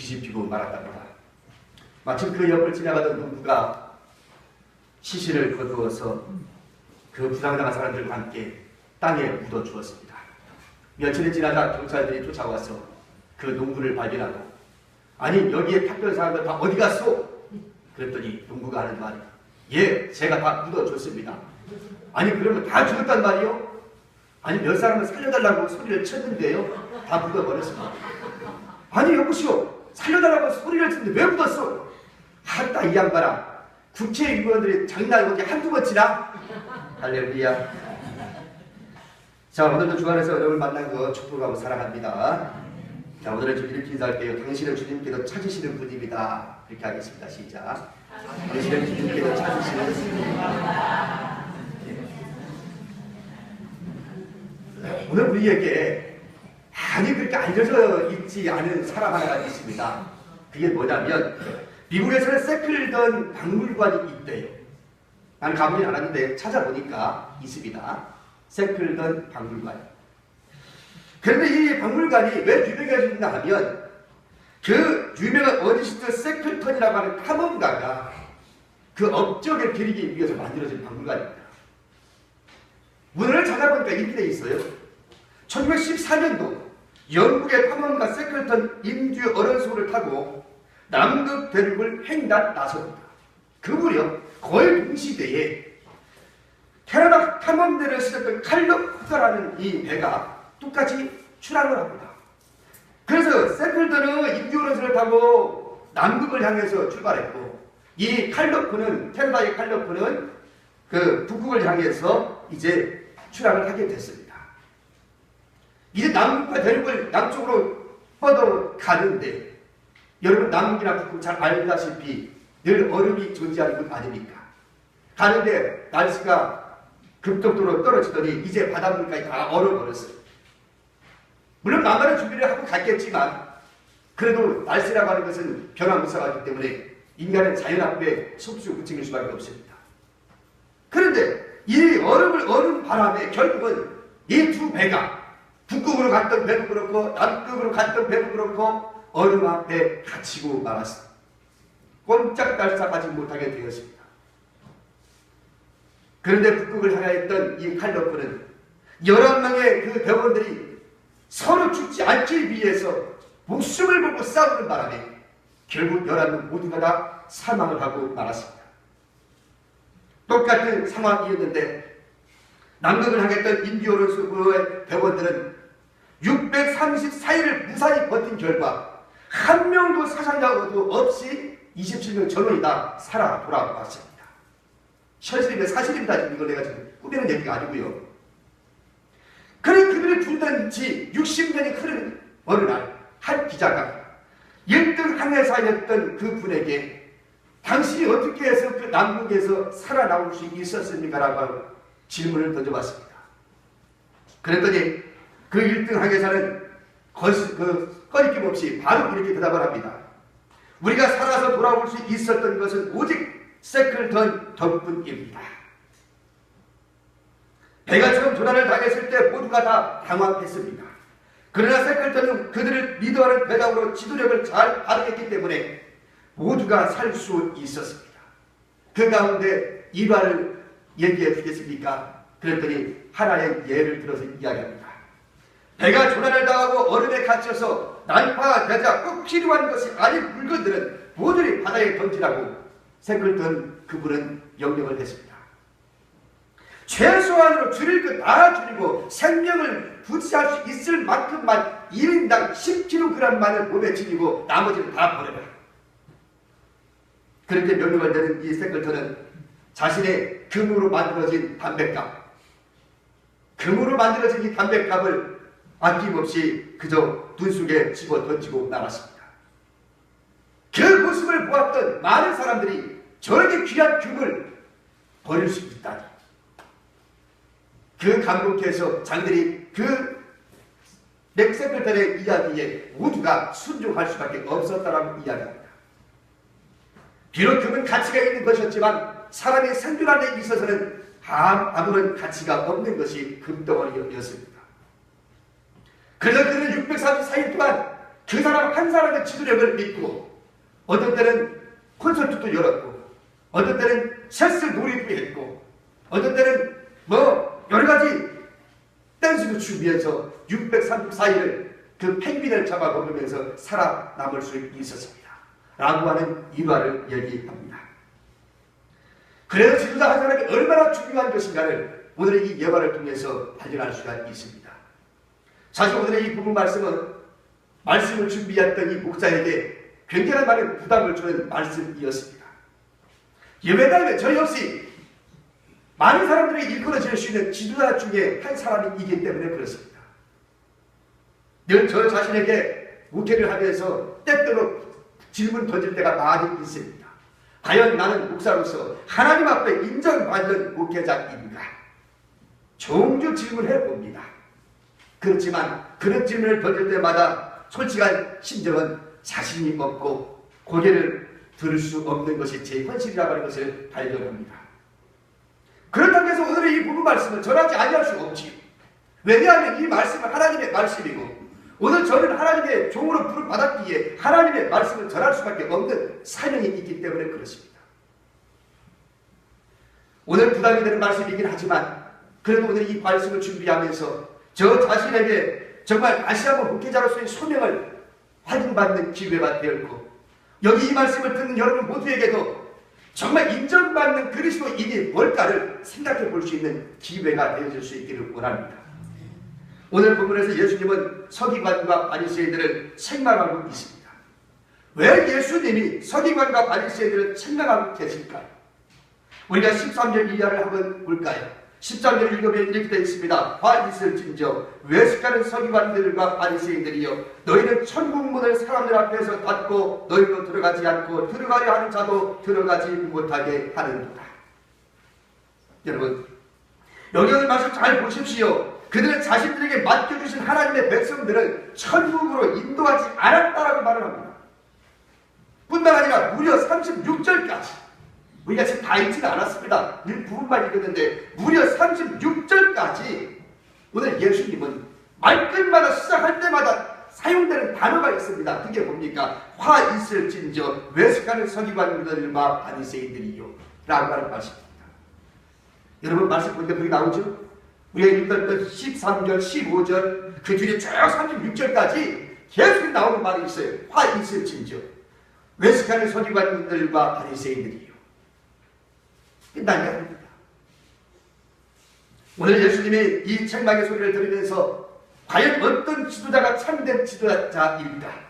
뒤집히고 말았답니다. 마침 그 옆을 지나가던 농부가 시신을 거두어서 그 부상당한 사람들과 함께 땅에 묻어 주었습니다. 며칠이 지나다 경찰들이 쫓아와서 그 농부를 발견하고, 아니 여기에 탔던 사람들 다 어디 갔어? 그랬더니 농부가 하는 말이, 예, 제가 다 묻어줬습니다. 아니 그러면 다 죽었단 말이요? 아니 몇 사람을 살려달라고 소리를 쳤는데요, 다 묻어버렸습니다. 아니 여보시오, 살려달라고 소리를 쳤는데 왜 묻었어? 아따 이 양반아, 국회의원들이 장난 이렇게 한두 번 치나? 할렐루야. 자, 오늘도 주 안에서 여러분을 만난 거 축복하고 사랑합니다. 자, 오늘은 좀 이렇게 인사할게요. 당신은 주님께서 찾으시는 분입니다. 이렇게 하겠습니다. 시작. 당신은 주님께서 찾으시는 분입니다. 오늘 우리에게 많이 그렇게 알려져 있지 않은 사람 하나가 있습니다. 그게 뭐냐면, 미국에서는 세클던 박물관이 있대요. 나는 가보진 않았는데 찾아보니까 있습니다. 세클던 박물관. 그런데 이 박물관이 왜 유명해졌나 하면, 그 유명한 어리스트 세클턴이라고 하는 탐험가가 그 업적을 기리기 위해서 만들어진 박물관입니다. 문을 찾아보니까 이렇게 돼 있어요. 1914년도 영국의 탐험가 세클턴 인듀 어런소를 타고 남극 대륙을 횡단 나섭니다. 그 무렵 거의 동시대에 캐나다 탐험대를 시작한 칼럽 후가라는 이 배가 똑같이 출항을 합니다. 그래서 세클턴은 인듀 어런소를 타고 남극을 향해서 출발했고, 이 칼럽프는, 캐나다의 칼럽프는 그 북극을 향해서 이제 출항을 하게 됐습니다. 이제 남극과 대륙을 양쪽으로 뻗어 가는데, 여러분 남극이나 북극 잘 알다시피 늘 얼음이 존재하는 것 아닙니까? 가는데 날씨가 급속도로 떨어지더니 이제 바닷물까지 다 얼어버렸어요. 물론 만반의 준비를 하고 갔겠지만, 그래도 날씨라고 하는 것은 변화무쌍하기 때문에 인간은 자연 앞에 속수 부침일 수밖에 없습니다. 그런데 이 얼음 바람에 결국은 이 두 배가, 북극으로 갔던 배도 그렇고 남극으로 갔던 배도 그렇고, 얼음 앞에 갇히고 말았습니다. 꼼짝달싹하지 못하게 되었습니다. 그런데 북극을 향하였던 이 칼럽프는 11명의 그 대원들이 서로 죽지 않기 위해서 목숨을 걸고 싸우는 바람에 결국 11명 모두가 다 사망을 하고 말았습니다. 똑같은 상황이었는데, 남극을 향했던 인듀 어런소의 대원들은 634일을 무사히 버틴 결과 한 명도 사상자도 없이 27명 전원이 다 살아 돌아왔습니다. 현실입니다. 사실입니다. 지금 이걸 내가 지금 꾸미는 얘기가 아니고요. 그래 그들이 불던 지 60년이 흐른 어느 날, 한 기자가 1등 항해사였던 그 분에게 당신이 어떻게 해서 그 남극에서 살아나올 수 있었습니까? 라고 질문을 던져봤습니다. 그랬더니 그 1등 항해사는 꺼리낌 없이 바로 이렇게 대답을 합니다. 우리가 살아서 돌아올 수 있었던 것은 오직 세클턴 덕분입니다. 배가 처음 조난을 당했을 때 모두가 다 당황했습니다. 그러나 세클턴은 그들을 리더하는 배당으로 지도력을 잘 발휘했기 때문에 모두가 살 수 있었습니다. 그 가운데 일화를 얘기해 주겠습니까? 그랬더니 하나의 예를 들어서 이야기합니다. 배가 조난을 당하고 얼음에 갇혀서 난파되자 꼭 필요한 것이 아닌 물건들은 모조리 바다에 던지라고 세클턴 그분은 명령을 했습니다. 최소한으로 줄일 것 다 줄이고 생명을 부지할 수 있을 만큼만 1인당 10kg만을 몸에 지니고 나머지는 다 버려라. 그렇게 명령을 내린 이 세클턴은 자신의 금으로 만들어진 담뱃갑, 금으로 만들어진 이 담뱃갑을 아낌없이 그저 눈 속에 집어 던지고 나갔습니다. 그 모습을 보았던 많은 사람들이 저렇게 귀한 금을 버릴 수 있다니, 그 감독해서 장들이 그 넥세클턴의 이야기에 모두가 순종할 수밖에 없었다라고 이야기합니다. 비록 금은 가치가 있는 것이었지만 사람의 생존하는 데 있어서는 아무런 가치가 없는 것이 금덩어리였습니다. 그래서 그는 634일 동안 그 사람 한 사람의 지도력을 믿고 어떤 때는 콘서트도 열었고 어떤 때는 체스 놀이도 했고 어떤 때는 뭐 여러 가지 댄스도 추면서 634일을 그 펭귄을 잡아먹으면서 살아남을 수 있었습니다. 라고 하는 일화를 얘기합니다. 그래서 지도자 한 사람이 얼마나 중요한 것인가를 오늘의 이 예화를 통해서 발견할 수가 있습니다. 사실 오늘의 이 부분 말씀은 말씀을 준비했던 이 목사에게 굉장히 많은 부담을 주는 말씀이었습니다. 왜냐하면 저 역시 많은 사람들에게 일컬어질 수 있는 지도자 중에 한 사람이기 때문에 그렇습니다. 늘 저 자신에게 목회를 하면서 때때로 질문 던질 때가 많이 있습니다. 과연 나는 목사로서 하나님 앞에 인정받는 목회자인가? 종종 질문해 봅니다. 그렇지만 그런 질문을 던질 때마다 솔직한 심정은 자신이 없고 고개를 들을 수 없는 것이 제 현실이라고 하는 것을 발견합니다. 그렇다고 해서 오늘의 이 부분 말씀을 전하지 아니할 수 없지. 왜냐하면 이 말씀은 하나님의 말씀이고 오늘 저는 하나님의 종으로 부름받았기에 하나님의 말씀을 전할 수밖에 없는 사명이 있기 때문에 그렇습니다. 오늘 부담이 되는 말씀이긴 하지만 그래도 오늘 이 말씀을 준비하면서 저 자신에게 정말 다시 한번 목회자로서의 소명을 확인받는 기회가 되었고 여기 이 말씀을 듣는 여러분 모두에게도 정말 인정받는 그리스도인이 뭘까를 생각해 볼 수 있는 기회가 되어질 수 있기를 원합니다. 오늘 본문에서 예수님은 서기관과 바리새인들을 책망하고 있습니다. 왜 예수님이 서기관과 바리새인들을 책망하고 계실까요? 우리가 13절 이하를 한번 볼까요? 13절 읽으면 이렇게 되어 있습니다. 화 있을진저 외식하는 서기관들과 바리새인들이여 너희는 천국문을 사람들 앞에서 닫고 너희도 들어가지 않고 들어가려 하는 자도 들어가지 못하게 하는도다. 여러분 여기 오늘 말씀 잘 보십시오. 그들은 자신들에게 맡겨주신 하나님의 백성들을 천국으로 인도하지 않았다라고 말을 합니다. 뿐만 아니라 무려 36절까지 우리가 지금 다 읽지는 않았습니다. 일부분만 읽었는데 무려 36절까지 오늘 예수님은 말끝마다 시작할 때마다 사용되는 단어가 있습니다. 그게 뭡니까? 화 있을진저 외식하는 서기관들과 바리새인들이요 라고 하는 말씀입니다. 여러분 말씀 보니까 그게 나오죠? 우리가 읽었던 13절, 15절 그 뒤에 쭉 36절까지 계속 나오는 말이 있어요. 화 있을진저 외식하는 서기관들과 바리새인들이요. 끝나지 않습니다. 오늘 예수님이 이 책망의 소리를 들으면서 과연 어떤 지도자가 참된 지도자일까?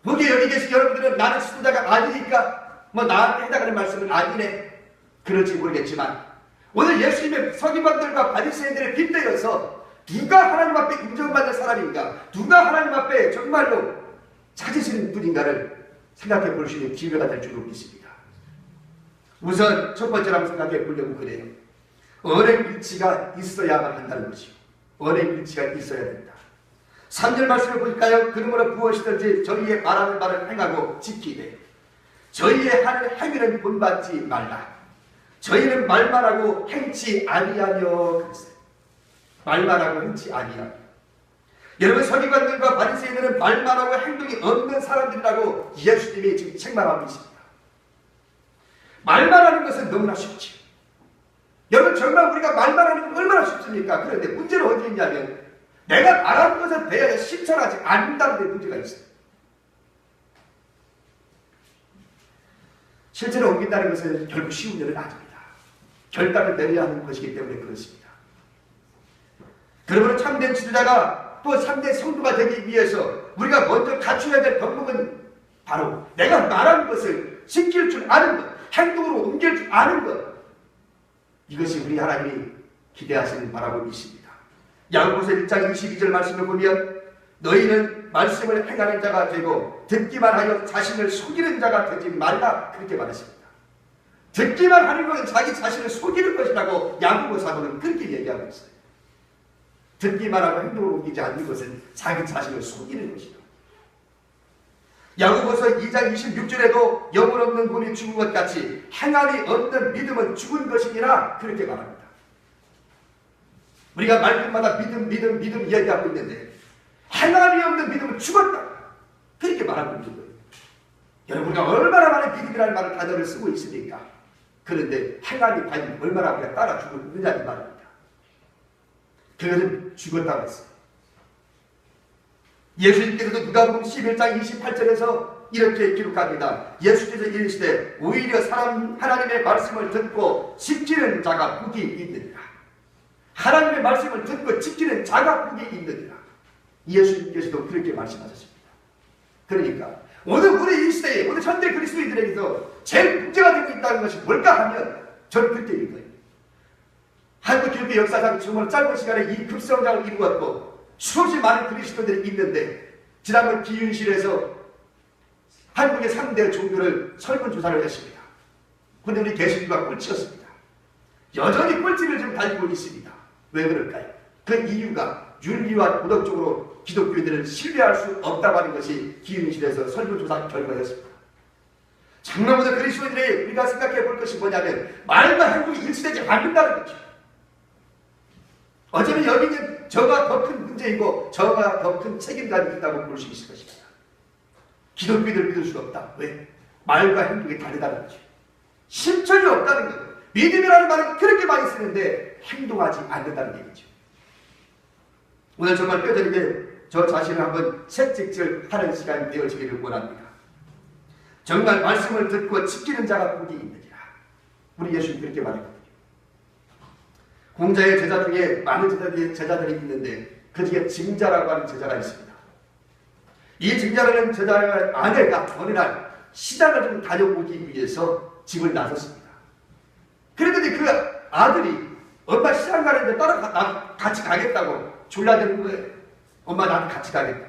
거기 여기 계신 여러분들은 나는 지도자가 아니니까 뭐 나한테 해당하는 말씀은 아니네 그럴지 모르겠지만 오늘 예수님의 서기관들과 바리새인들에 빗대어서 누가 하나님 앞에 인정받는 사람인가, 누가 하나님 앞에 정말로 찾으시는 분인가를 생각해 볼 수 있는 기회가 될 줄로 믿습니다. 우선 첫 번째로 한번 생각해 보려고 그래요. 언행일치가 있어야만 한다는 것이요. 언행일치가 있어야 된다. 3절 말씀을 볼까요? 그러므로 무엇이든지 저희의 말하는 바를 행하고 지키되 저희의 하는 행위는 본받지 말라. 저희는 말만 하고 행치 아니하며 그랬어요. 말만 하고 행치 아니하며. 여러분 서기관들과 바리새인들은 말만 하고 행동이 없는 사람들이라고 예수님이 지금 책망하고 있습니다. 말만 하는 것은 너무나 쉽지. 여러분 정말 우리가 말만 하는 건 얼마나 쉽습니까? 그런데 문제는 어디 있냐면 내가 말하는 것을 대하여 실천하지 않는다는 데 문제가 있어요. 실제로 옮긴다는 것은 결국 쉬운 일은 아닙니다. 결단을 내려야 하는 것이기 때문에 그렇습니다. 그러므로 참된 지도자가 또 참된 성도가 되기 위해서 우리가 먼저 갖춰야 될 덕목은 바로 내가 말하는 것을 지킬 줄 아는 것, 행동으로 옮길 줄 아는 것. 이것이 우리 하나님이 기대하시는 바라고 있습니다. 야고보서 1장 22절 말씀을 보면 너희는 말씀을 행하는 자가 되고 듣기만 하여 자신을 속이는 자가 되지 말라 그렇게 말했습니다. 듣기만 하는 것은 자기 자신을 속이는 것이라고 야고보 사도는 그렇게 얘기하고 있어요. 듣기만 하고 행동을 옮기지 않는 것은 자기 자신을 속이는 것이다. 야고보서 2장 26절에도 영혼 없는 곰이 죽은 것 같이 행함이 없는 믿음은 죽은 것이니라 그렇게 말합니다. 우리가 말끝마다 믿음 얘기하고 있는데 행함이 없는 믿음은 죽었다. 그렇게 말하고 있는 거예요. 여러분, 우리가 얼마나 많은 믿음이라는 말을 단어를 쓰고 있습니까? 그런데 행함이 과연 얼마나 우리가 따라 주고 있느냐는 말입니다. 그것은 죽었다고 했어요. 예수님께서도 누가복음 11장 28절에서 이렇게 기록합니다. 예수께서 이르시되 오히려 하나님의 말씀을 듣고 지키는 자가 복이 있느니라. 하나님의 말씀을 듣고 지키는 자가 복이 있느니라. 예수님께서도 그렇게 말씀하셨습니다. 그러니까 오늘 우리 이 시대에 오늘 현대 그리스도인들에게서 제일 문제가 되고 있다는 것이 뭘까 하면 저는 그렇게 읽는 거예요. 한국 교회 역사상 정말 짧은 시간에 이 급성장을 이루었고 수없이 많은 그리스도인들이 있는데 지난번 기윤실에서 한국의 3대 종교를 설문조사를 했습니다. 그런데 우리 개신교가 꼴찌였습니다. 여전히 꼴찌를 좀 달리고 있습니다. 왜 그럴까요? 그 이유가 윤리와 도덕적으로 기독교인들을 신뢰할 수 없다고 하는 것이 기윤실에서 설문조사 결과였습니다. 정말 오늘 그리스도인들이 우리가 생각해 볼 것이 뭐냐면 말과 행동이 일치되지 않는다는 거죠. 어쩌면 여기는 저가 더 큰 문제이고 저가 더 큰 책임감이 있다고 볼 수 있을 것입니다. 기독교인들을 믿을 수가 없다. 왜? 말과 행동이 다르다는 거죠. 실천이 없다는 거예요. 믿음이라는 말은 그렇게 많이 쓰는데 행동하지 않는다는 얘기죠. 오늘 정말 뼈저리게 저 자신을 한번 채찍질하는 시간이 되어지기를 원합니다. 정말 말씀을 듣고 지키는 자가 복이 있느니라. 우리 예수님 그렇게 말했거든요. 공자의 제자 중에 많은 제자들이 있는데 그 중에 증자라고 하는 제자가 있습니다. 이 증자라는 제자의 아내가 어느 날 시장을 좀 다녀보기 위해서 집을 나섰습니다. 그랬더니 그 아들이 엄마 시장 가는데 같이 가겠다고 졸라대는 거예요. 엄마 나도 같이 가겠다.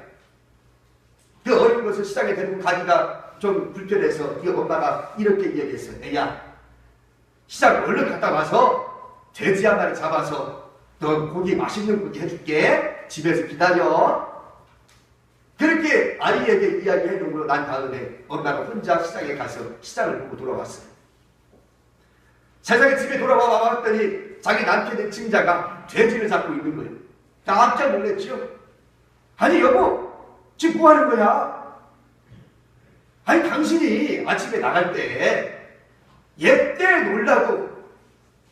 그 어린 것을 시장에 데리고 가기가 좀 불편해서 그 엄마가 이렇게 이야기했어요. 애야, 시장 얼른 갔다 와서 돼지 한 마리 잡아서 너 고기 맛있는 고기 해줄게. 집에서 기다려. 그렇게 아이에게 이야기해 놓고 난 다음에 엄마가 혼자 시장에 가서 시장을 보고 돌아왔어요. 세상에 집에 돌아와 왔더니 자기 남편의 증자가 돼지를 잡고 있는 거예요. 깜짝 놀랐죠. 아니 여보, 지금 뭐 하는 거야? 아니 당신이 아침에 나갈 때 얘 때 놀라고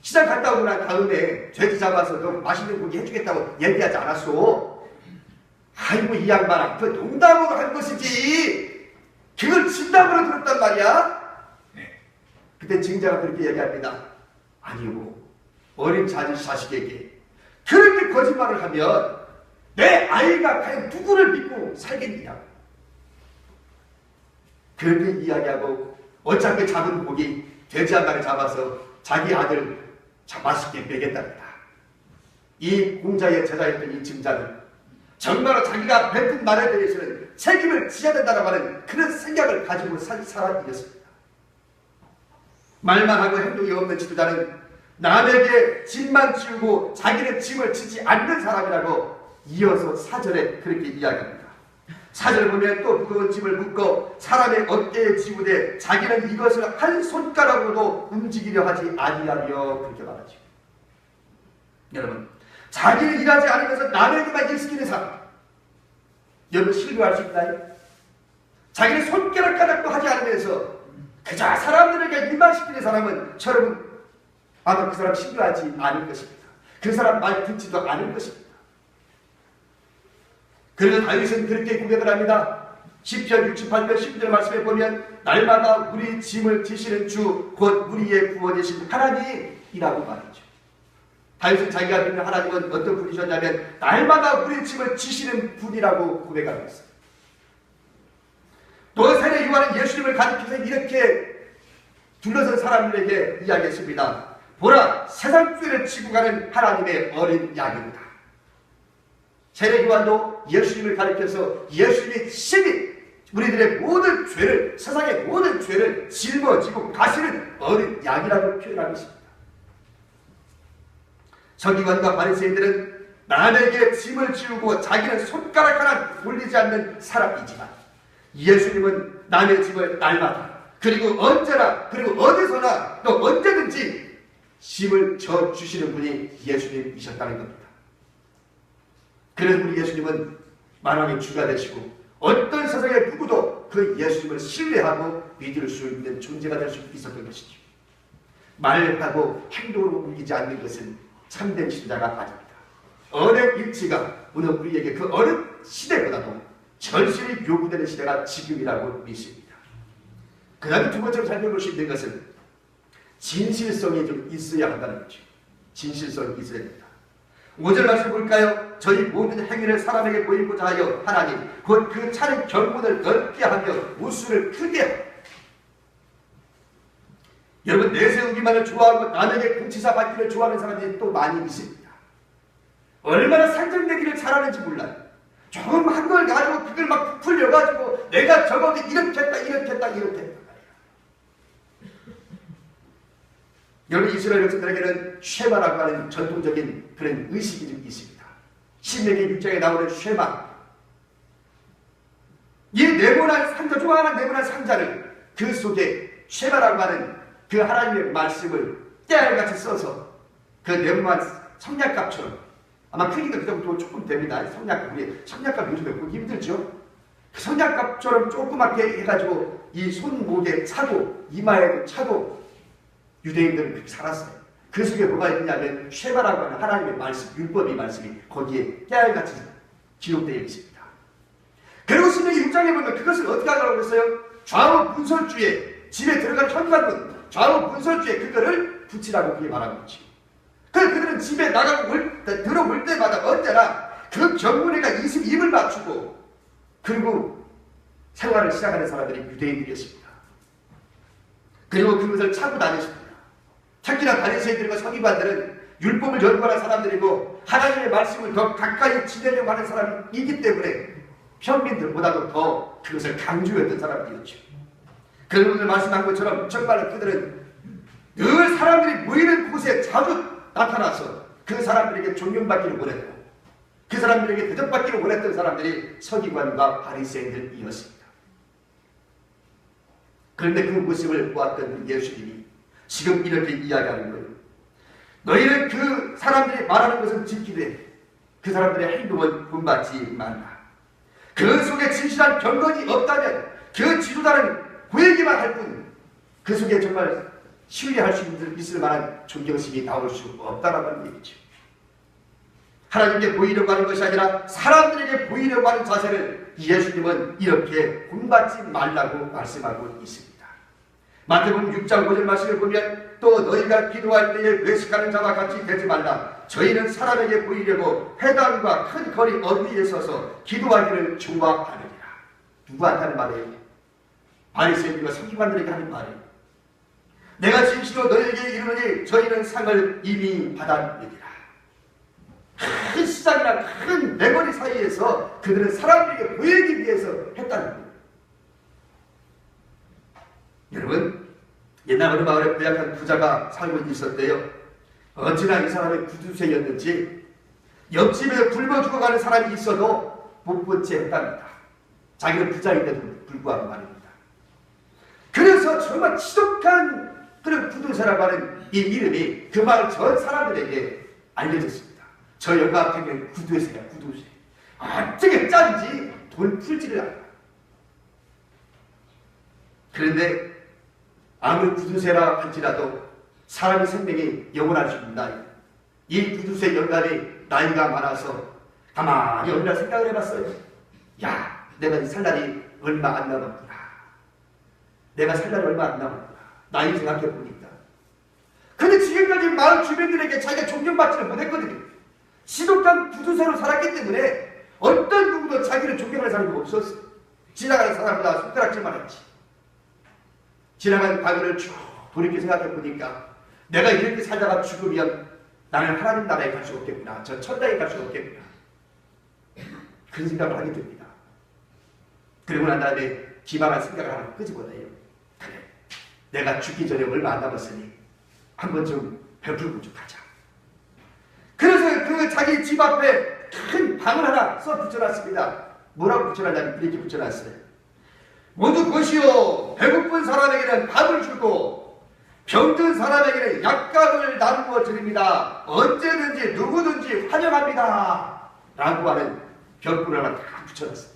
시장 갔다 오고 난 다음에 돼지 잡아서 너 맛있는 고기 해주겠다고 얘기하지 않았어? 아이고 이 양반아, 그 농담으로 한 것이지 그걸 진담으로 들었단 말이야? 그때 증자가 그렇게 얘기합니다. 아니요, 어린 자식에게 그렇게 거짓말을 하면 내 아이가 과연 누구를 믿고 살겠느냐? 그렇게 이야기하고 어차피 잡은 고기 돼지 한 마리 잡아서 자기 아들 맛있게 먹였답니다. 이 공자의 제자였던 이 증자는 정말로 자기가 뱉은 말에 대해서는 책임을 지어야 된다고 하는 그런 생각을 가지고 산 사람이었습니다. 말만 하고 행동이 없는 지도자는 남에게 짐만 지우고 자기는 짐을 지지 않는 사람이라고 이어서 사절에 그렇게 이야기합니다. 사절을 보면 또 무거운 짐을 묶어 사람의 어깨에 지우되 자기는 이것을 한 손가락으로도 움직이려 하지 아니하며 그렇게 말하죠. 여러분, 자기는 일하지 않으면서 남에게만 일시키는 사람, 여러분 신뢰할 수 있나요? 자기는 손가락 가락도 하지 않으면서 그저 사람들에게 일만 시키는 사람은 여러분 아마 그 사람 신뢰하지 않을 것입니다. 그 사람 말 듣지도 않을 것입니다. 그래서 다윗은 그렇게 고백을 합니다. 시편 68편 10절 말씀에 보면 날마다 우리 짐을 지시는 주 곧 우리의 구원이신 하나님이라고 말하죠. 다윗은 자기가 믿는 하나님은 어떤 분이셨냐면 날마다 우리 짐을 지시는 분이라고 고백하고 있어요. 또 세례 요한은 예수님을 가리켜서 이렇게 둘러선 사람들에게 이야기했습니다. 보라, 세상 죄를 지고 가는 하나님의 어린 양입니다. 세례 요한도 예수님을 가리켜서 예수님이 신이 우리들의 모든 죄를, 세상의 모든 죄를 짊어지고 가시는 어린 양이라고 표현하고 있습니다. 서기관과 바리새인들은 남에게 짐을 지우고 자기는 손가락 하나 올리지 않는 사람이지만 예수님은 남의 짐을 날마다 그리고 언제나 그리고 어디서나 또 언제든지 짐을 져주시는 분이 예수님이셨다는 겁니다. 그래서 우리 예수님은 만왕의 주가 되시고 어떤 세상의 누구도 그 예수님을 신뢰하고 믿을 수 있는 존재가 될 수 있었던 것이죠. 말하고 행동으로 옮기지 않는 것은 참된 신자가 아닙니다. 언행 일치가 오늘 우리에게 그 어느 시대보다도 절실히 요구되는 시대가 지금이라고 믿습니다. 그 다음에 두 번째로 살펴볼 수 있는 것은 진실성이 좀 있어야 한다는 거죠. 진실성이 있어야 됩니다. 5절 말씀 볼까요? 저희 모든 행위를 사람에게 보이고자 하여 하나님 곧 그 차는 경문을 넓게 하며 우수를 크게 하고. 여러분, 내세우기만을 좋아하고 남에게 공치사 받기를 좋아하는 사람들이 또 많이 있습니다. 얼마나 상정내기를 잘하는지 몰라요. 조금 한 걸 가지고 그걸 막 부풀려가지고 내가 저거를 이렇게 했다 이렇게 했다 이렇게 했다. 여러분, 이스라엘 백성들에게는 쉐마라고 하는 전통적인 그런 의식이 좀 있습니다. 신명기 6장에 나오는 쉐마. 이 네모난 상자, 조그마한 네모난 상자를 그 속에 쉐마라고 하는 그 하나님의 말씀을 깨알같이 써서 그 네모난 성냥갑처럼, 아마 크기가 그 정도 조금 됩니다. 성냥갑, 우리 성냥갑 요즘에 보기 힘들죠? 그 성냥갑처럼 조그맣게 해가지고 이 손목에 차고 이마에도 차고 유대인들은 그렇게 살았어요. 그 속에 뭐가 있냐면 쉐바라고 하는 하나님의 말씀, 율법의 말씀이 거기에 깨알같이 기록되어 있습니다. 그리고 신명기 6장에 보면 그것을 어떻게 하라고 했어요? 좌우 문설주에, 집에 들어가는 현관문 좌우 문설주에 그거를 붙이라고 그게 말하고 있지. 그들은 집에 나가고 들어올 때마다 언제나 그 경문에가 22을 맞추고 그리고 생활을 시작하는 사람들이 유대인들이었습니다. 그리고 그것을 차고 다녔습니다. 특히나 바리새인들과 서기관들은 율법을 연구하는 사람들이고 하나님의 말씀을 더 가까이 지내려고 하는 사람이기 때문에 평민들보다도 더 그것을 강조했던 사람들이었죠. 그리고 오늘 말씀한 것처럼 정말로 그들은 늘 사람들이 모이는 곳에 자주 나타나서 그 사람들에게 존경받기를 원했고 그 사람들에게 대접받기를 원했던 사람들이 서기관과 바리새인들이었습니다. 그런데 그 모습을 보았던 예수님이 지금 이렇게 이야기하는 거예요. 너희는 그 사람들이 말하는 것은 지키되 그 사람들의 행동은 본받지 말라. 그 속에 진실한 경건이 없다면 그 지도자는 보이기만 할 뿐 그 속에 정말 신뢰할 수 있을 만한 존경심이 나올 수 없다라는 얘기죠. 하나님께 보이려고 하는 것이 아니라 사람들에게 보이려고 하는 자세를 예수님은 이렇게 본받지 말라고 말씀하고 있습니다. 마태복음 6장 5절 말씀을 보면 또 너희가 기도할 때에 외식하는 자와 같이 되지 말라. 저희는 사람에게 보이려고 회당과 큰 거리 어귀에 서서 기도하기를 좋아하느니라. 누구한테 하는 말이에요? 바리새인들과 서기관들에게 하는 말이에요. 내가 진실로 너희에게 이르노니 저희는 상을 이미 받았느니라. 큰 시장이나 큰 내거리 사이에서 그들은 사람들에게 보이기 위해서 했다는 거예요. 여러분, 옛날 어느 마을에 부약한 부자가 살고 있었대요. 어찌나 이 사람이 구두쇠였는지 옆집에 굶어 죽어가는 사람이 있어도 못 본 채 했답니다. 자기는 부자인데도 불구하고 말입니다. 그래서 정말 지독한 그런 구두쇠라고 하는 이 이름이 그 마을 전 사람들에게 알려졌습니다. 저 여가 앞에 구두쇠야, 구두쇠. 어떻게 짠지 돈 풀지를 않아. 그런데 아무리 구두쇠라 할지라도 사람의 생명이 영원할 수 있나? 이 구두쇠 연간이 나이가 많아서 가만히 얼마나 생각을 해봤어요. 야, 내가 살 날이 얼마 안 남았구나. 내가 살 날이 얼마 안 남았구나. 나이 생각해보니까. 근데 지금까지 마을 주민들에게 자기가 존경받지를 못했거든요. 지독한 구두쇠로 살았기 때문에 어떤 누구도 자기를 존경하는 사람이 없었어요. 지나가는 사람보다 손가락질만 했지. 지나간 과거를 쭉 돌이켜 생각해보니까 내가 이렇게 살다가 죽으면 나는 하나님 나라에 갈 수 없겠구나. 저 천당에 갈 수 없겠구나. 그런 생각을 하게 됩니다. 그리고 난 다음에 기만한 생각을 하나 끄집어내요. 그래, 내가 죽기 전에 얼마 안 남았으니 한번 좀 베풀고 좀 가자. 그래서 그 자기 집 앞에 큰 방을 하나 써 붙여놨습니다. 뭐라고 붙여놨냐면 이렇게 붙여놨어요. 모두 보시오. 배고픈 사람에게는 밥을 주고 병든 사람에게는 약값을 나누어 드립니다. 언제든지 누구든지 환영합니다. 라고 하는 벽불 하나 다 붙여놨어요.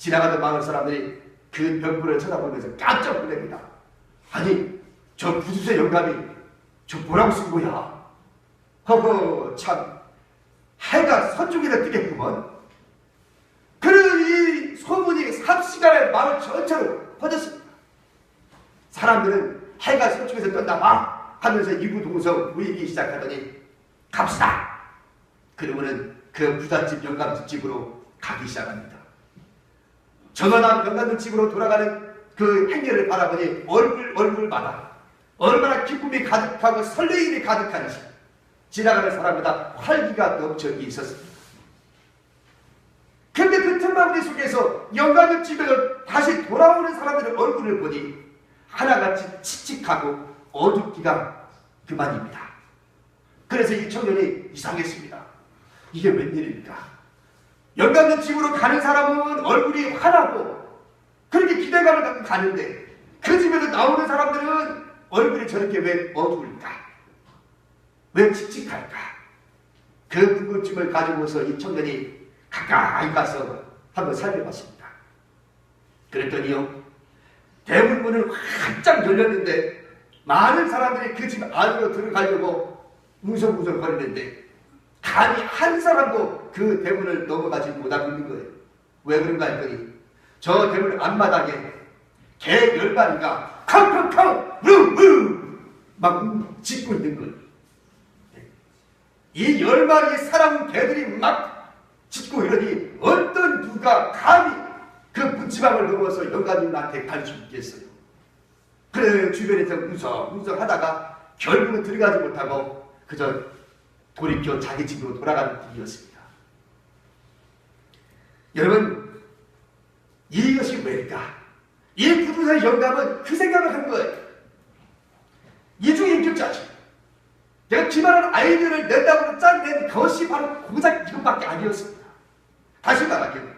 지나가던 마을 사람들이 그 벽불을 쳐다보면서 깜짝 놀랍니다. 아니, 저 구두쇠 영감이 저 뭐라고 쓴 거야? 허허, 참, 해가 서쪽에다 뜨겠구먼. 그런 이 소문이 삽시간에 마을 전체로 퍼졌습니다. 사람들은 해가 서쪽에서 떴나 봐 하면서 이구동성 모이기 시작하더니 갑시다. 그러면은 그 부잣집 영감집으로 가기 시작합니다. 전원한 영감집으로 돌아가는 그 행렬을 바라보니 얼굴마다 얼마나 기쁨이 가득하고 설레임이 가득한지 지나가는 사람마다 활기가 넘쳐 있었습니다. 근데 그 틈바구니 속에서 영감집에서 다시 돌아오는 사람들의 얼굴을 보니 하나같이 칙칙하고 어둡기가 그만입니다. 그래서 이 청년이 이상했습니다. 이게 웬일입니까? 영감집으로 가는 사람은 얼굴이 환하고 그렇게 기대감을 갖고 가는데 그 집에서 나오는 사람들은 얼굴이 저렇게 왜 어두울까? 왜 칙칙할까? 그 궁금증을 가지고서 이 청년이 가까이 가서 한번 살펴봤습니다. 그랬더니요, 대문문은 활짝 열렸는데 많은 사람들이 그 집 안으로 들어가려고 웅성웅성 거리는데 감히 한 사람도 그 대문을 넘어가지 못하고 있는 거예요. 왜 그런가 했더니 저 대문 앞마당에 개 10마리가 康康康 우우 막 짖고 있는 거예요. 이 10마리의 살아온 개들이 막 짖고 이러니 어떤 누가 감히 그 문지방을 넘어서 영감님한테 갈 수 있겠어요. 그래 주변에서 무성무성 하다가 결국은 들어가지 못하고 그저 돌이켜 자기 집으로 돌아가는 길이었습니다. 여러분, 이것이 왜일까? 이 부두산 영감은 그 생각을 한 거예요. 이중인격자지. 내가 기만한 아이디어를 낸다고 짠낸 것이 바로 고작 이것밖에 아니었습니다. 다시 말하면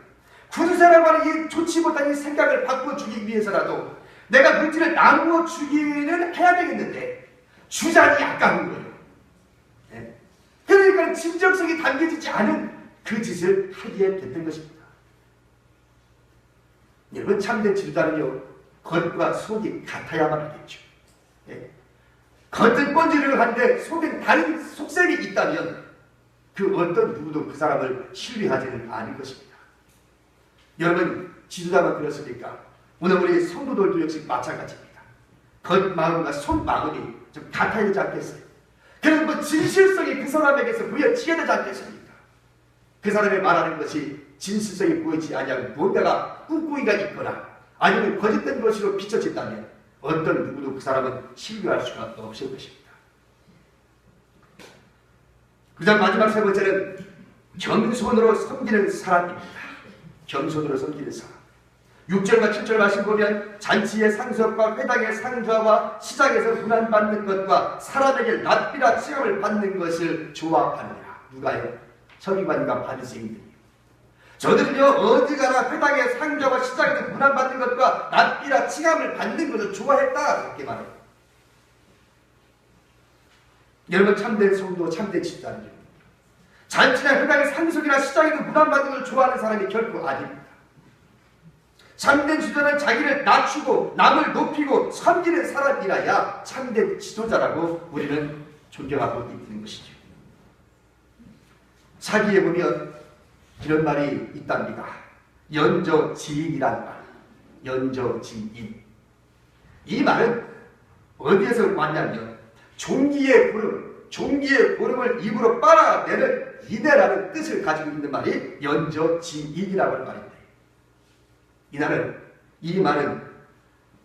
구두쇠라고 하는 이 좋지 못한 이 생각을 바꿔주기 위해서라도 내가 물질을 나누어 주기는 해야 되겠는데 주자니 아까운 거예요. 네. 그러니까 진정성이 담겨지지 않은 그 짓을 하게 됐던 것입니다. 여러분, 참된 지도자는요, 겉과 속이 같아야만 하겠죠. 네. 겉은 번지르르한데 속엔 다른 속셈이 있다면 그 어떤 누구도 그 사람을 신뢰하지는 않을 것입니다. 여러분, 지도자가 그렇습니까? 오늘 우리 성도들도 역시 마찬가지입니다. 겉마음과 속마음이 좀 같아야 되지 않겠어요? 그래서 뭐 진실성이 그 사람에게서 보여지게 되지 않겠습니까? 그 사람이 말하는 것이 진실성이 보이지 아니하고 뭔가가 꿍꿍이가 있거나 아니면 거짓된 것으로 비춰진다면 어떤 누구도 그 사람은 신뢰할 수가 없을 것입니다. 그 다음 마지막 세 번째는 겸손으로 섬기는 사람입니다. 겸손으로 섬기는 사람. 6절과 7절 말씀 보면 잔치의 상석과 회당의 상좌와 시장에서 분한받는 것과 사람에게 납비라 취함을 받는 것을 좋아하느니라. 누가요? 서기관과 바리새인들이요. 저들은요, 어디 가나 회당의 상좌와 시장에서 분한받는 것과 납비라 칭함을 받는 것을 좋아했다. 이렇게 말해요. 여러분, 참된 성도, 참된 집단이요. 잔치나 회당의 상속이나 시장에서 분한받는 것을 좋아하는 사람이 결코 아닙니다. 참된 지도자는 자기를 낮추고 남을 높이고 섬기는 사람이라야 참된 지도자라고 우리는 존경하고 있는 것이죠. 사기에 보면 이런 말이 있답니다. 연저지인이라는 말. 연저지인. 이 말은 어디에서 왔냐면 종기의 보름을 입으로 빨아내는 이내라는 뜻을 가지고 있는 말이 연저지인이라고 하는 말입니다. 이 말은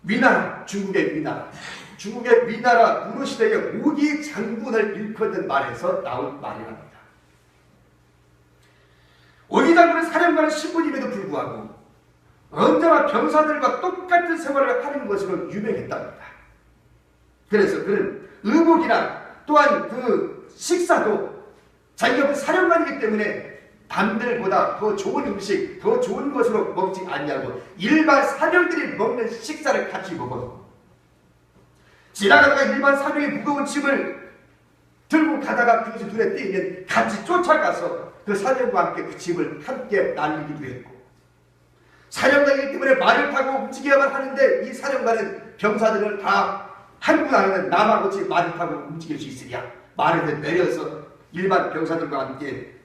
위나라, 중국의 위나라 무르시대의 오기 장군을 일컫는 말에서 나온 말이랍니다. 오기 장군은 사령관은 신분임에도 불구하고 언제나 병사들과 똑같은 생활을 하는 것으로 유명했답니다. 그래서 그는 의복이나 또한 그 식사도 자기가 사령관이기 때문에 남들보다 더 좋은 음식, 더 좋은 것으로 먹지 않냐고 일반 사병들이 먹는 식사를 같이 먹어. 지나가다가 일반 사병이 무거운 짐을 들고 가다가 그것이 눈에 띄면 같이 쫓아가서 그 사병과 함께 그 짐을 함께 날리기도 했고, 사령관이기 때문에 말을 타고 움직여야만 하는데 이 사령관은 병사들을 다 한 분 안에는 남아고치 말을 타고 움직일 수 있으랴 말을 내려서 일반 병사들과 함께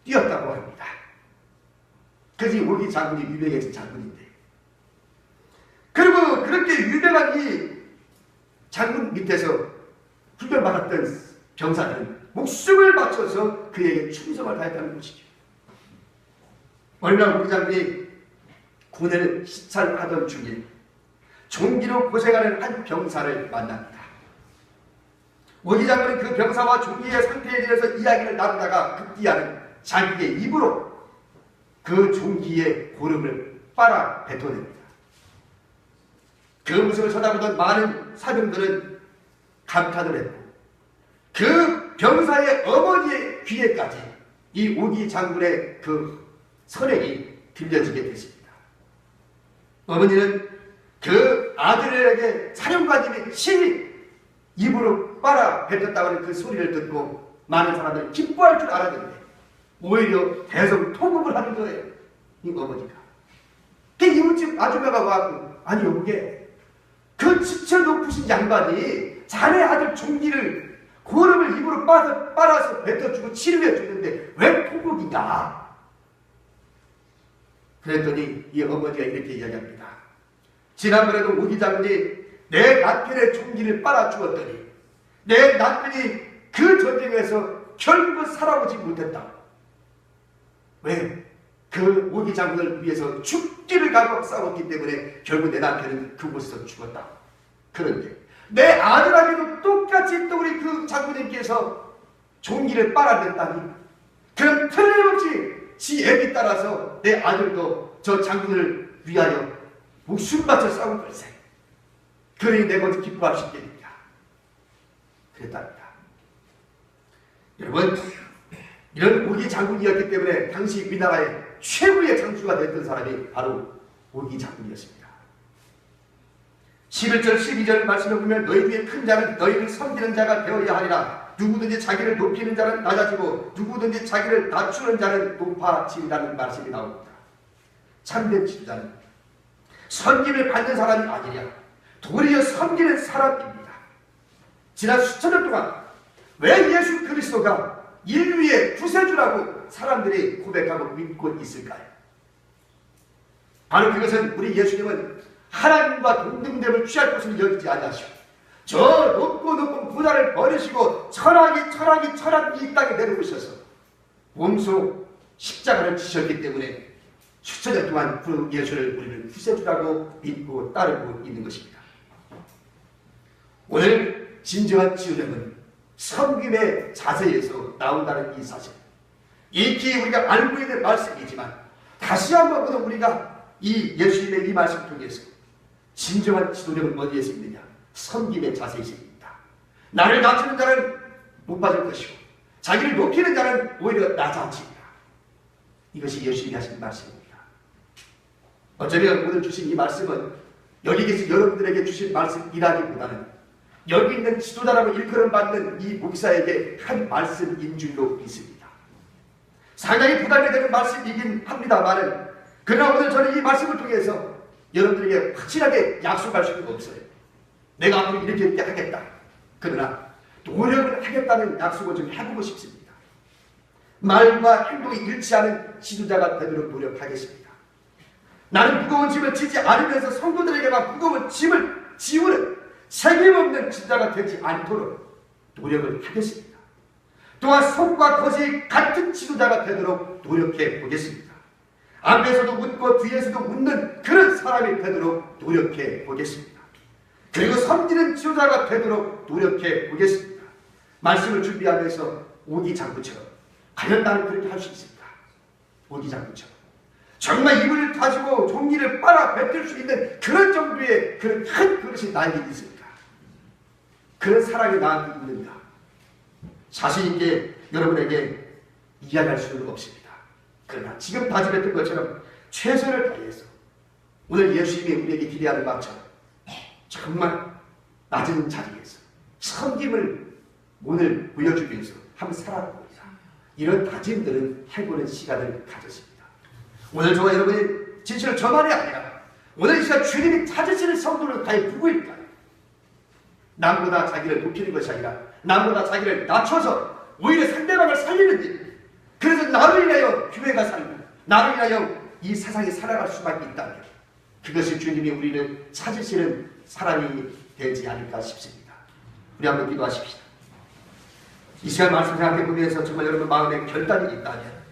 뛰었다고 합니다. 그래서 오기 장군이 유명해진 장군인데, 그리고 그렇게 유명한 이 장군 밑에서 훈련받았던 병사들은 목숨을 바쳐서 그에게 충성을 다했다는 것이죠. 어느 날 오기 장군이 군을 시찰하던 중에 종기로 고생하는 한 병사를 만납니다. 오기 장군은 그 병사와 종기의 상태에 대해서 이야기를 나누다가 급기야는 자기의 입으로 그 종기의 고름을 빨아 뱉어냅니다. 그 모습을 쳐다보던 많은 사병들은 감탄을 했고, 그 병사의 어머니의 귀에까지 이 오기 장군의 그 선행이 들려지게 됐습니다. 어머니는 그 아들에게 사령관님이 친히 입으로 빨아 뱉었다고 하는 그 소리를 듣고 많은 사람들이 기뻐할 줄 알았는데 오히려 대성통곡을 하는 거예요. 이 어머니가. 그 이웃집 아줌마가 와서, 아니 여보게, 그 지체 높으신 양반이 자네 아들 종기를 고름을 입으로 빨아서 뱉어주고 치료해 주는데 왜 통곡이냐? 그랬더니 이 어머니가 이렇게 이야기합니다. 지난번에도 오기 장군이 내 남편의 종기를 빨아주었더니 내 남편이 그 전쟁에서 결국은 살아오지 못했다. 왜? 그 오기 장군을 위해서 죽기를 각오하고 싸웠기 때문에 결국 내 남편은 그곳에서 죽었다. 그런데 내 아들에게도 똑같이 또 우리 그 장군님께서 종기를 빨아냈다니, 그럼 틀림없이 지 애기 따라서 내 아들도 저 장군을 위하여 목숨 바쳐 싸운 걸세. 그러니 내가 어찌 기뻐할 수 있겠느냐. 그랬답니다. 여러분, 이런 오기 장군이었기 때문에 당시 우리나라의 최고의 장수가 됐던 사람이 바로 오기 장군이었습니다. 11절 12절 말씀을 보면 너희 중에 큰 자는 너희를 섬기는 자가 되어야 하리라. 누구든지 자기를 높이는 자는 낮아지고 누구든지 자기를 낮추는 자는 높아지리라는 말씀이 나옵니다. 참된 지도자는 섬김을 받는 사람이 아니랴 도리어 섬기는 사람입니다. 지난 수천 년 동안 왜 예수 그리스도가 인류의 구세주라고 사람들이 고백하고 믿고 있을까요? 바로 그것은 우리 예수님은 하나님과 동등됨을 취할 것을 여기지 아니하시고 저 높고 부자를 버리시고 철학이 이 땅에 내려오셔서 몸소 십자가를 지셨기 때문에 수천 년 동안 그 예수를 우리는 구세주라고 믿고 따르고 있는 것입니다. 오늘 진정한 지도자는 섬김의 자세에서 나온다는 이 사실, 익히 우리가 알고 있는 말씀이지만 다시 한번 우리가 이 예수님의 이 말씀을 통해서 진정한 지도력은 어디에 있느냐? 섬김의 자세에 있습니다. 나를 낮추는 자는 못 받을 것이고 자기를 높이는 자는 오히려 낮아집니다. 이것이 예수님이 하신 말씀입니다. 어쩌면 오늘 주신 이 말씀은 여기 계신 여러분들에게 주신 말씀이라기보다는 여기 있는 지도자라고 일컬음받는 이 목사에게 한 말씀인 줄로 믿습니다. 상당히 부담이 되는 말씀이긴 합니다만은, 그러나 오늘 저는 이 말씀을 통해서 여러분들에게 확실하게 약속할 수는 없어요. 내가 앞으로 이렇게 하겠다. 그러나 노력을 하겠다는 약속을 좀 해보고 싶습니다. 말과 행동이 일치하는 지도자가 되도록 노력하겠습니다. 나는 무거운 짐을 지지 않으면서 성도들에게만 무거운 짐을 지우는 책임없는 지도자가 되지 않도록 노력을 하겠습니다. 또한 속과 겉이 같은 지도자가 되도록 노력해 보겠습니다. 앞에서도 웃고 뒤에서도 웃는 그런 사람이 되도록 노력해 보겠습니다. 그리고 섬기는 지도자가 되도록 노력해 보겠습니다. 말씀을 준비하면서 오기 장군처럼, 과연 나는 그렇게 할 수 있을까? 오기 장군처럼 정말 입을 가지고 종이를 빨아 뱉을 수 있는 그런 정도의 그런 큰 그릇이 나에게 있을까? 그런 사랑이 나한테 있는가? 자신 있게 여러분에게 이야기할 수는 없습니다. 그러나 지금 다짐했던 것처럼 최선을 다해서 오늘 예수님이 우리에게 기대하는 것처럼 정말 낮은 자리에서 섬김을 오늘 보여주기 위해서 한번 살아봅니다. 이런 다짐들은 해보는 시간을 가졌습니다. 오늘 저와 여러분이 진실은 저만이 아니라 오늘 이 시간 주님이 찾으시는 성도는 과연 누구일까요? 남보다 자기를 높이는 것이 아니라 남보다 자기를 낮춰서 오히려 상대방을 살리는 일. 그래서 나를 인하여 교회가 살고 나를 인하여 이 세상이 살아갈 수밖에 있다면 그것이 주님이 우리를 찾으시는 사람이 되지 않을까 싶습니다. 우리 한번 기도하십시다. 이 시간 말씀 생각해보면서 정말 여러분 마음에 결단이 있다면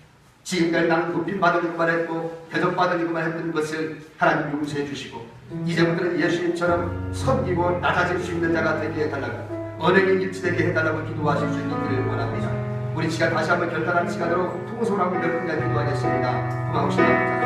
지금까지 나는 높임받으려고만 했고 대접받으려고만 했던 것을 하나님 용서해 주시고 이제부터는 예수님처럼 섬기고 낮아질 수 있는 자가 되게 해달라고 언행이 일치되게 해달라고 기도하실 수 있기를 원합니다. 우리 시간 다시 한번 결단하는 시간으로 통솔하고 몇 분간 기도하겠습니다. 고마우시다.